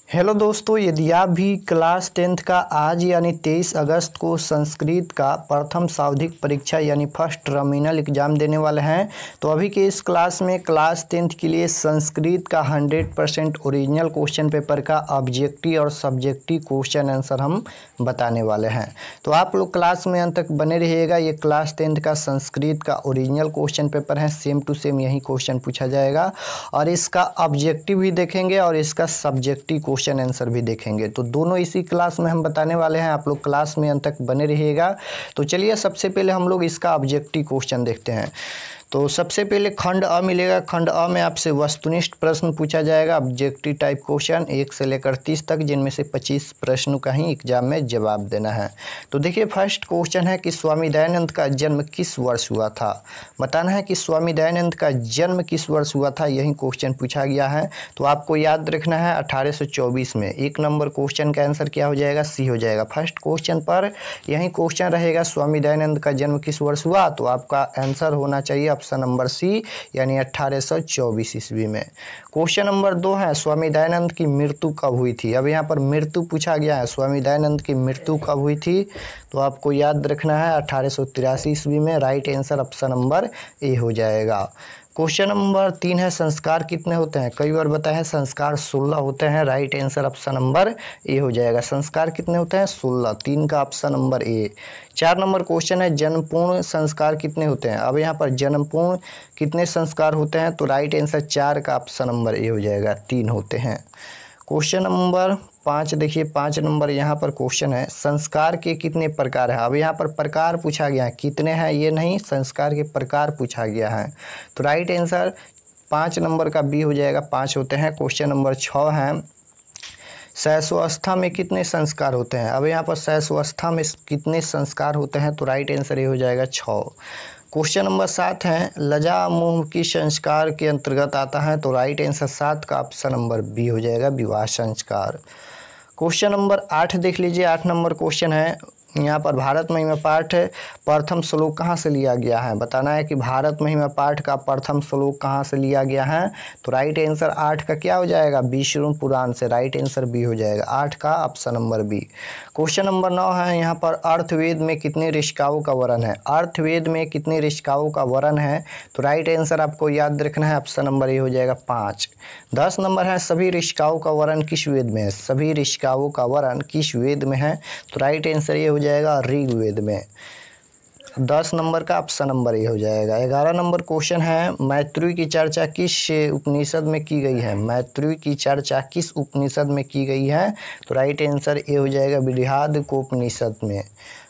Hello दोस्तों, यदि आप भी क्लास 10th का आज यानी 23 अगस्त को संस्कृत का प्रथम सावधिक परीक्षा यानी फर्स्ट टर्मिनल एग्ज़ाम देने वाले हैं तो अभी के इस क्लास में क्लास 10th के लिए संस्कृत का 100% ओरिजिनल क्वेश्चन पेपर का ऑब्जेक्टिव और सब्जेक्टिव क्वेश्चन आंसर हम बताने वाले हैं। तो आप लोग क्लास में अंत तक बने रहिएगा। ये क्लास 10th का संस्कृत का ओरिजिनल क्वेश्चन पेपर है, सेम टू सेम यही क्वेश्चन पूछा जाएगा और इसका ऑब्जेक्टिव भी देखेंगे और इसका सब्जेक्टिव क्वेश्चन आंसर भी देखेंगे। तो दोनों इसी क्लास में हम बताने वाले हैं, आप लोग क्लास में अंत तक बने रहिएगा। तो चलिए सबसे पहले हम लोग इसका ऑब्जेक्टिव क्वेश्चन देखते हैं। तो सबसे पहले खंड अ मिलेगा। खंड अ में आपसे वस्तुनिष्ठ प्रश्न पूछा जाएगा, ऑब्जेक्टिव टाइप क्वेश्चन 1 से लेकर 30 तक, जिनमें से 25 प्रश्नों का ही एग्जाम में जवाब देना है। तो देखिए फर्स्ट क्वेश्चन है कि स्वामी दयानंद का जन्म किस वर्ष हुआ था। बताना है कि स्वामी दयानंद का जन्म किस वर्ष हुआ था, यही क्वेश्चन पूछा गया है। तो आपको याद रखना है 1824 में। 1 नंबर क्वेश्चन का आंसर क्या हो जाएगा, सी हो जाएगा। फर्स्ट क्वेश्चन पर यही क्वेश्चन रहेगा, स्वामी दयानंद का जन्म किस वर्ष हुआ, तो आपका आंसर होना चाहिए ऑप्शन नंबर सी यानी 1824 ईस्वी में। क्वेश्चन नंबर 2 है, स्वामी दयानंद की मृत्यु कब हुई थी। अब यहाँ पर मृत्यु पूछा गया है, स्वामी दयानंद की मृत्यु कब हुई थी, तो आपको याद रखना है 1883 ईस्वी में। Right answer option number A हो जाएगा। क्वेश्चन नंबर 3 है, संस्कार कितने होते हैं। कई बार बताया है संस्कार 16 होते हैं। Right answer option number A हो जाएगा। संस्कार कितने होते हैं, 16। 3 का option number A. 4 number question है, जन्मपूर्ण संस्कार कितने होते हैं। अब यहाँ पर जन्मपूर्ण कितने संस्कार होते हैं, तो राइट आंसर 4 का ऑप्शन नंबर ए हो जाएगा, 3 होते हैं। क्वेश्चन नंबर 5 देखिए, 5 नंबर यहाँ पर क्वेश्चन है, संस्कार के कितने प्रकार हैं। अब यहाँ पर प्रकार पूछा गया है, कितने हैं ये नहीं, संस्कार के प्रकार पूछा गया है। तो राइट आंसर 5 नंबर का बी हो जाएगा, 5 होते हैं। क्वेश्चन नंबर 6 है, शैशवावस्था में कितने संस्कार होते हैं। अब यहाँ पर शैशवावस्था में कितने संस्कार होते हैं, तो राइट आंसर ये हो जाएगा 6। क्वेश्चन नंबर 7 है, लज्जा मोह की संस्कार के अंतर्गत आता है, तो राइट आंसर 7 का ऑप्शन नंबर बी हो जाएगा, विवाह संस्कार। क्वेश्चन नंबर 8 देख लीजिए। 8 नंबर क्वेश्चन है, यहाँ पर भारत महिमा पाठ प्रथम श्लोक कहाँ से लिया गया है। बताना है कि भारत महिमा पाठ का प्रथम श्लोक कहाँ से लिया गया है, तो राइट आंसर 8 का क्या हो जाएगा, विष्णु पुराण से। राइट आंसर बी हो जाएगा, 8 का option number B. Question number 9 है, यहाँ पर अर्थवेद में कितने ऋषिकाओं का वर्णन है। अर्थवेद में कितने ऋषिकाओं का वर्णन है, तो राइट आंसर आपको याद रखना है ऑप्शन नंबर ए हो जाएगा, 5। 10 नंबर है, सभी ऋषिकाओं का वर्णन किस वेद में है। सभी ऋषिकाओं का वर्णन किस वेद में है, तो राइट आंसर ये हो जाएगा ऋग्वेद में। 10 नंबर का ऑप्शन नंबर ए हो जाएगा। 11 नंबर क्वेश्चन है, मैत्री की चर्चा किस उपनिषद में की गई है। मैत्री की चर्चा किस उपनिषद में की गई है, तो राइट आंसर ए हो जाएगा, बृहदारण्यकोपनिषद में।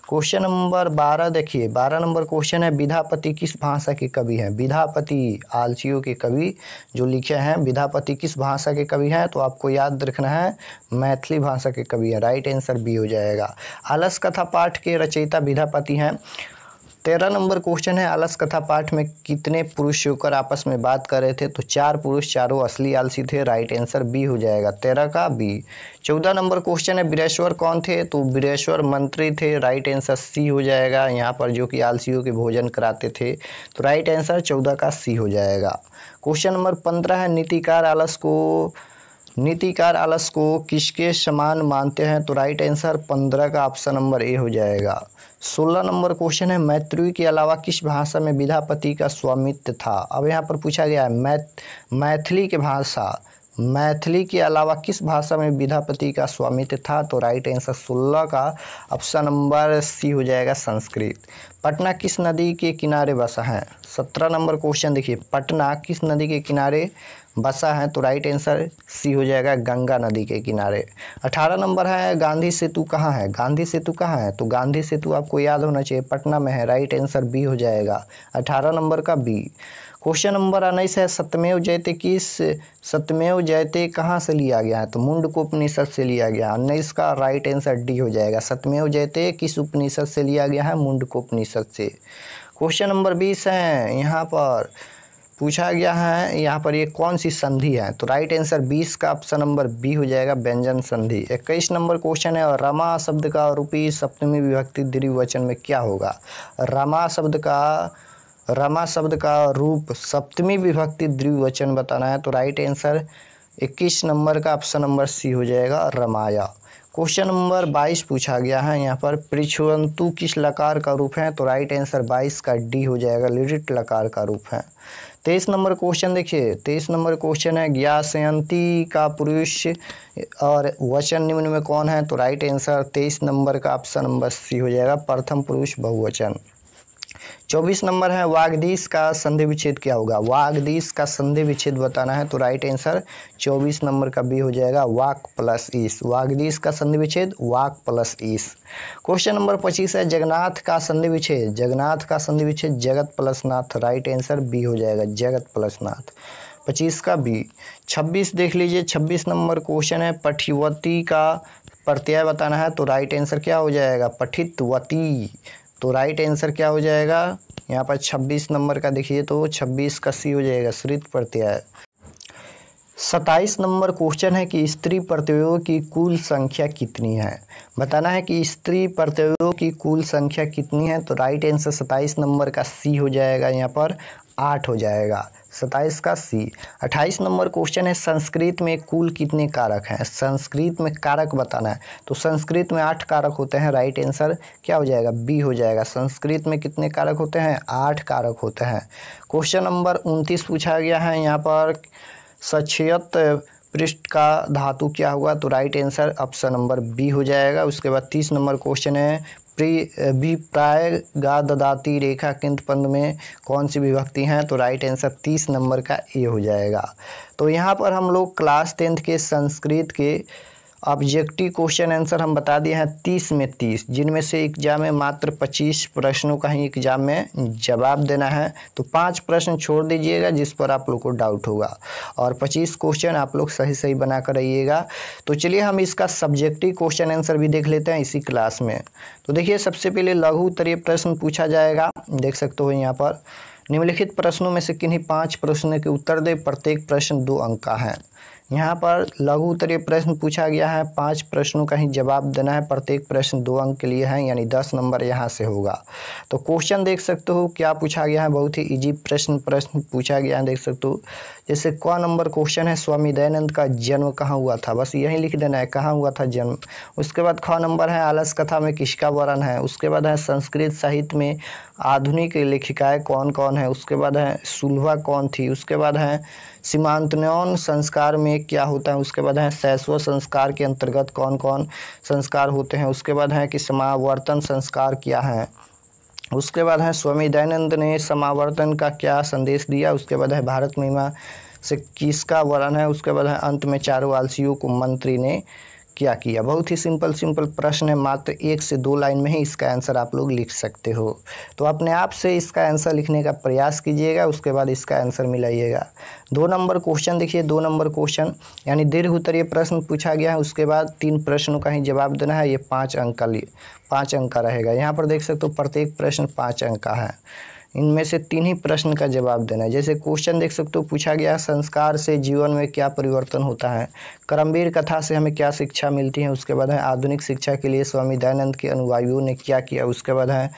क्वेश्चन नंबर 12 देखिए। 12 नंबर क्वेश्चन है, विद्यापति किस भाषा के कवि हैं। विद्यापति आलसियों के कवि जो लिखे हैं, विद्यापति किस भाषा के कवि हैं, तो आपको याद रखना है मैथिली भाषा के कवि हैं। राइट आंसर बी हो जाएगा। आलस कथा पाठ के रचयिता विद्यापति हैं। 13 नंबर क्वेश्चन है, आलस कथा पाठ में कितने पुरुष होकर आपस में बात कर रहे थे, तो 4 पुरुष, चारों असली आलसी थे। राइट आंसर बी हो जाएगा, 13 का बी। 14 नंबर क्वेश्चन है, वीरेश्वर कौन थे, तो वीरेश्वर मंत्री थे। राइट आंसर सी हो जाएगा, यहाँ पर जो कि आलसियों के भोजन कराते थे, तो राइट आंसर 14 का सी हो जाएगा। क्वेश्चन नंबर 15 है, नीतिकार आलस को किसके समान मानते हैं, तो राइट आंसर 15 का ऑप्शन नंबर ए हो जाएगा। 16 नंबर क्वेश्चन है, मैत्री के अलावा किस भाषा में विद्यापति का स्वामित्व था। अब यहाँ पर पूछा गया है मैथिली के अलावा किस भाषा में विद्यापति का स्वामित्व था, तो राइट आंसर 16 का ऑप्शन नंबर सी हो जाएगा, संस्कृत। पटना किस नदी के किनारे बसा है। 17 नंबर क्वेश्चन देखिए, पटना किस नदी के किनारे बसा है, तो राइट आंसर सी हो जाएगा, गंगा नदी के किनारे। 18 नंबर है, गांधी सेतु कहाँ है। गांधी सेतु कहाँ है, तो गांधी सेतु आपको याद होना चाहिए, पटना में है। राइट आंसर बी हो जाएगा, 18 नंबर का बी। क्वेश्चन नंबर 19 है, सत्यमेव जयते कहाँ से लिया गया है, तो मुंडकोपनिषद से लिया गया। 19 का राइट आंसर डी हो जाएगा, सत्यमेव जयते किस उपनिषद से लिया गया है, मुंडकोपनिषद से। क्वेश्चन नंबर 20 है, यहाँ पर पूछा गया है, यहाँ पर ये कौन सी संधि है, तो राइट आंसर 20 का ऑप्शन नंबर बी हो जाएगा, व्यंजन संधि। 21 नंबर क्वेश्चन है, और रमा शब्द का रूपी सप्तमी विभक्ति द्विवचन में क्या होगा। रमा शब्द का रूप सप्तमी विभक्ति द्विवचन बताना है, तो राइट आंसर 21 नंबर का ऑप्शन नंबर सी हो जाएगा रमाया। क्वेश्चन नंबर 22 पूछा गया है यहाँ पर, पृच्छ्वन्तु किस लकार का रूप है? तो राइट आंसर 22 का डी हो जाएगा, लिटिल लकार का रूप है। 23 नंबर क्वेश्चन देखिए, 23 नंबर क्वेश्चन है, ज्ञासयंती का पुरुष और वचन निम्न में कौन है? तो राइट आंसर 23 नंबर का ऑप्शन नंबर सी हो जाएगा, प्रथम पुरुष बहुवचन। 24 नंबर है, वागधीश का संधि विच्छेद क्या होगा? वागधीश का संधि विच्छेद बताना है, तो राइट आंसर 24 नंबर का बी हो जाएगा, वाक प्लस ईस। वागधीश का संधि विच्छेद वाक प्लस ईस। क्वेश्चन नंबर 25 है, जगन्नाथ का संधि विच्छेद, जगन्नाथ का संधि विच्छेद जगत प्लस नाथ। राइट आंसर बी हो जाएगा, जगत प्लस नाथ। 25 का बी। 26 देख लीजिए, 26 नंबर क्वेश्चन है, पठिवती का प्रत्यय बताना है, तो राइट आंसर क्या हो जाएगा? पठितवती। तो राइट आंसर क्या हो जाएगा यहाँ पर 26 नंबर का देखिए, तो 26 का सी हो जाएगा, श्रित प्रत्यय। 27 नंबर क्वेश्चन है कि स्त्री प्रत्ययों की कुल संख्या कितनी है? बताना है कि स्त्री प्रत्ययों की कुल संख्या कितनी है? तो राइट आंसर 27 नंबर का सी हो जाएगा, यहाँ पर 8 हो जाएगा, 27 का सी। 28 नंबर क्वेश्चन है, संस्कृत में कुल कितने कारक हैं? संस्कृत में कारक बताना है, तो संस्कृत में 8 कारक होते हैं। राइट आंसर क्या हो जाएगा? बी हो जाएगा। संस्कृत में कितने कारक होते हैं? 8 कारक होते हैं। क्वेश्चन नंबर 29 पूछा गया है यहाँ पर, सचेत पृष्ठ का धातु क्या हुआ? तो right answer option number B हो जाएगा। उसके बाद 30 नंबर क्वेश्चन है, प्राय गा ददाती रेखा किंत पद में कौन सी विभक्ति हैं? तो राइट आंसर 30 नंबर का ए हो जाएगा। तो यहाँ पर हम लोग क्लास 10th के संस्कृत के ऑब्जेक्टिव क्वेश्चन आंसर हम बता दिए हैं 30 में 30, जिनमें से एग्जाम में मात्र 25 प्रश्नों का ही एग्जाम में जवाब देना है। तो 5 प्रश्न छोड़ दीजिएगा जिस पर आप लोग को डाउट होगा, और 25 क्वेश्चन आप लोग सही सही बना कर रहिएगा। तो चलिए हम इसका सब्जेक्टिव क्वेश्चन आंसर भी देख लेते हैं इसी क्लास में। तो देखिए, सबसे पहले लघु उत्तरीय प्रश्न पूछा जाएगा, देख सकते हो यहाँ पर, निम्नलिखित प्रश्नों में से किन्हीं 5 प्रश्नों के उत्तर दे, प्रत्येक प्रश्न 2 अंक का है। यहाँ पर लघु उत्तरीय प्रश्न पूछा गया है, 5 प्रश्नों का ही जवाब देना है, प्रत्येक प्रश्न 2 अंक के लिए है, यानी 10 नंबर यहाँ से होगा। तो क्वेश्चन देख सकते हो क्या पूछा गया है, बहुत ही इजी प्रश्न पूछा गया है, देख सकते हो। जैसे क नंबर क्वेश्चन है, स्वामी दयानंद का जन्म कहाँ हुआ था? बस यही लिख देना है, कहाँ हुआ था जन्म। उसके बाद ख नंबर है, आलस कथा में किसका वर्णन है? उसके बाद है, संस्कृत साहित्य में आधुनिक लेखिकाएँ कौन कौन है? उसके बाद है, सुलभा कौन थी? उसके बाद है, सीमांतोन्नयन संस्कार में क्या होता है? उसके बाद है, शैशव संस्कार के अंतर्गत कौन कौन संस्कार होते हैं? उसके बाद है कि समावर्तन संस्कार क्या है? उसके बाद है, स्वामी दयानंद ने समावर्तन का क्या संदेश दिया? उसके बाद है, भारत महिमा से किसका वर्णन है? उसके बाद है, अंत में चारों आलसियों को मंत्री ने क्या किया? बहुत ही सिंपल प्रश्न है, मात्र 1 से 2 लाइन में ही इसका आंसर आप लोग लिख सकते हो। तो अपने आप से इसका आंसर लिखने का प्रयास कीजिएगा, उसके बाद इसका आंसर मिलाइएगा। 2 नंबर क्वेश्चन देखिए, 2 नंबर क्वेश्चन यानी दीर्घ उत्तरीय प्रश्न पूछा गया है, उसके बाद 3 प्रश्नों का ही जवाब देना है। ये 5 अंक का रहेगा। यहाँ पर देख सकते हो प्रत्येक प्रश्न 5 अंक का है, इनमें से 3 ही प्रश्न का जवाब देना है। जैसे क्वेश्चन देख सकते हो पूछा गया, संस्कार से जीवन में क्या परिवर्तन होता है? करमवीर कथा से हमें क्या शिक्षा मिलती है? उसके बाद है, आधुनिक शिक्षा के लिए स्वामी दयानंद के अनुयायियों ने क्या किया? उसके बाद है,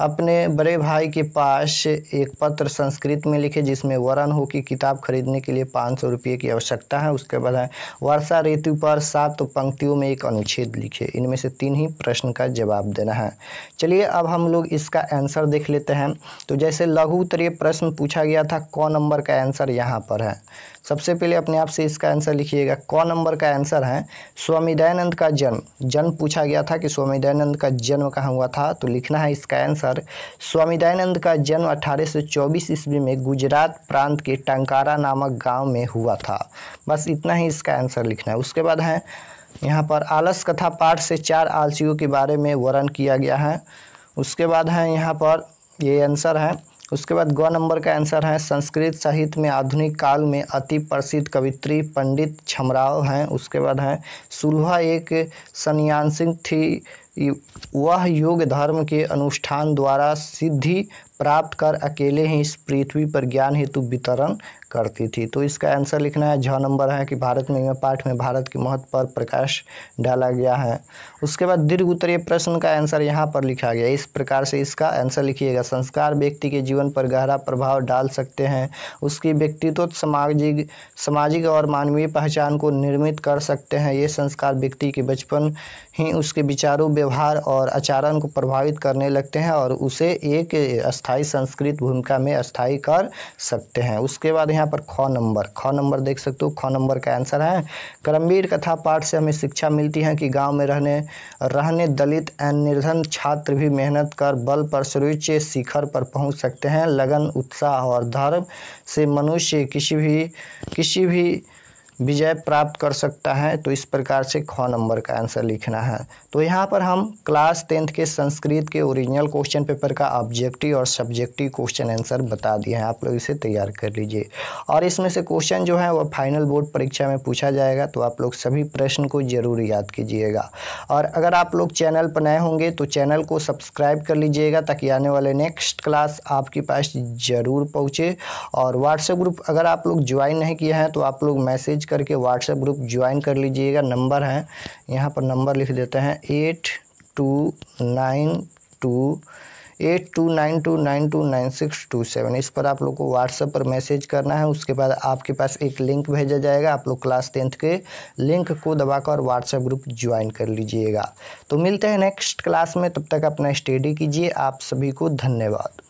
अपने बड़े भाई के पास एक पत्र संस्कृत में लिखे जिसमें वर्णन हो कि किताब खरीदने के लिए 500 रुपये की आवश्यकता है। उसके बाद है, वर्षा ऋतु पर 7 पंक्तियों में एक अनुच्छेद लिखे। इनमें से 3 ही प्रश्न का जवाब देना है। चलिए अब हम लोग इसका आंसर देख लेते हैं। तो जैसे लघु उत्तरीय प्रश्न पूछा गया था, क नंबर का आंसर यहाँ पर है। सबसे पहले अपने आप से इसका आंसर लिखिएगा। क नंबर का आंसर है, स्वामी दयानंद का जन्म पूछा गया था कि स्वामी दयानंद का जन्म कहाँ हुआ था? तो लिखना है इसका आंसर, स्वामी दयानंद का जन्म 1824 ईस्वी में गुजरात प्रांत के टंकारा नामक गांव में हुआ था। बस इतना ही इसका आंसर लिखना है। उसके बाद है, यहाँ पर आलस कथा पाठ से 4 आलसियों के बारे में वर्णन किया गया है। उसके बाद है, यहाँ पर ये आंसर है। उसके बाद ग नंबर का आंसर है, संस्कृत साहित्य में आधुनिक काल में अति प्रसिद्ध कवित्री पंडित छमराव हैं। उसके बाद है, सुलभा एक सन्यासिनी थी वह योग धर्म के अनुष्ठान द्वारा सिद्धि प्राप्त कर अकेले ही इस पृथ्वी पर ज्ञान हेतु वितरण करती थी। तो इसका आंसर लिखना है। 6 नंबर है कि भारत में पाठ में भारत के महत्व पर प्रकाश डाला गया है। उसके बाद दीर्घ उत्तरीय प्रश्न का आंसर यहाँ पर लिखा गया। इस प्रकार से इसका आंसर लिखिएगा। संस्कार व्यक्ति के जीवन पर गहरा प्रभाव डाल सकते हैं, उसकी व्यक्तित्व सामाजिक और मानवीय पहचान को निर्मित कर सकते हैं। ये संस्कार व्यक्ति के बचपन ही उसके विचारों, व्यवहार और आचरण को प्रभावित करने लगते हैं और उसे एक अस्थायी संस्कृत भूमिका में अस्थायी कर सकते हैं। उसके बाद यहाँ पर ख नंबर देख सकते हो। ख नंबर का आंसर है कर्मवीर कथा पाठ से हमें शिक्षा मिलती है कि गांव में रहने दलित एवं निर्धन छात्र भी मेहनत कर बल पर सर्वोच्च शिखर पर पहुंच सकते हैं। लगन, उत्साह और धर्म से मनुष्य किसी भी विजय प्राप्त कर सकता है। तो इस प्रकार से ख नंबर का आंसर लिखना है। तो यहाँ पर हम क्लास 10th के संस्कृत के ओरिजिनल क्वेश्चन पेपर का ऑब्जेक्टिव और सब्जेक्टिव क्वेश्चन आंसर बता दिए हैं। आप लोग इसे तैयार कर लीजिए और इसमें से क्वेश्चन जो है वह फाइनल बोर्ड परीक्षा में पूछा जाएगा। तो आप लोग सभी प्रश्न को जरूर याद कीजिएगा और अगर आप लोग चैनल पर नए होंगे तो चैनल को सब्सक्राइब कर लीजिएगा ताकि आने वाले नेक्स्ट क्लास आपके पास जरूर पहुँचे। और व्हाट्सएप ग्रुप अगर आप लोग ज्वाइन नहीं किए हैं तो आप लोग मैसेज करके व्हाट्सएप ग्रुप ज्वाइन कर लीजिएगा। नंबर है, यहाँ पर नंबर लिख देते हैं 8292929627। इस पर आप लोग को व्हाट्सएप पर मैसेज करना है। उसके बाद आपके पास एक लिंक भेजा जाएगा। आप लोग क्लास 10th के लिंक को दबाकर व्हाट्सएप ग्रुप ज्वाइन कर लीजिएगा। तो मिलते हैं नेक्स्ट क्लास में, तब तक अपना स्टडी कीजिए। आप सभी को धन्यवाद।